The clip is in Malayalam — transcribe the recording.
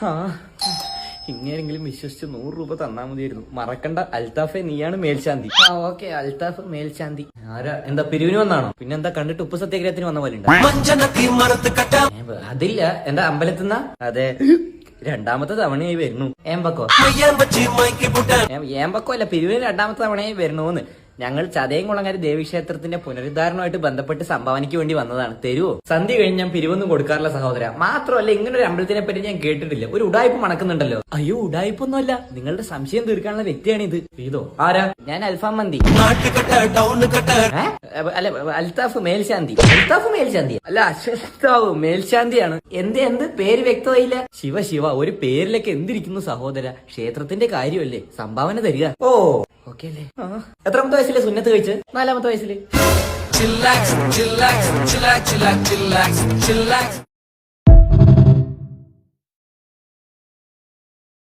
ആ ഇങ്ങനെങ്കിലും വിശ്വസിച്ച് 100 രൂപ തന്നാ മതിയായിരുന്നു. മറക്കണ്ട, അൽത്താഫെ നീയാണ് മേൽശാന്തി. ആ ഓക്കെ, അൽത്താഫ് മേൽശാന്തി. ആരാ, എന്താ പിരിവിന് വന്നാണോ? പിന്നെന്താ കണ്ടിട്ട് ഉപ്പ് സത്യാഗ്രഹത്തിന് വന്ന പോലെ അതില്ല. എന്താ അമ്പലത്തിന്ന? അതെ, രണ്ടാമത്തെ തവണയായി വരുന്നു. ഏമ്പക്കോ അല്ല, പിരിവിന് രണ്ടാമത്തെ തവണയായി വരുന്നൂന്ന്. ഞങ്ങൾ ചതയംകുളങ്ങര ദേവീക്ഷേത്രത്തിന്റെ പുനരുദ്ധാരണമായിട്ട് ബന്ധപ്പെട്ട് സംഭാവനയ്ക്ക് വേണ്ടി വന്നതാണ്. തരുവോ? സന്ധ്യ കഴിഞ്ഞ് ഞാൻ പിരിവൊന്നും കൊടുക്കാറില്ല സഹോദര. മാത്രമല്ല, ഇങ്ങനെ ഒരു അമ്പലത്തിനെ പറ്റി ഞാൻ കേട്ടിട്ടില്ല. ഒരു ഉടായ്പ മണക്കുന്നുണ്ടല്ലോ. അയ്യോ, ഉടായ്പൊന്നുമല്ല, നിങ്ങളുടെ സംശയം തീർക്കാനുള്ള വ്യക്തിയാണ് ഇത്. ഇതോ ആരാ? ഞാൻ അൽഫാം മന്തി. അല്ല, അൽത്താഫ് മേൽശാന്തി. അൽത്താഫ് മേൽശാന്തി അല്ല, അശ്വത്താവ് മേൽശാന്തിയാണ്. എന്ത് പേര് വ്യക്തമായില്ല. ശിവ ശിവ, ഒരു പേരിലൊക്കെ എന്തിരിക്കുന്നു സഹോദര? ക്ഷേത്രത്തിന്റെ കാര്യമല്ലേ, സംഭാവന തരിക. ഓ ഓക്കെ അല്ലേ? എത്രാമത്തെ വയസ്സിലെ സുന്നത്ത് കഴിച്ച്? 4-ാമത്തെ വയസ്സില്.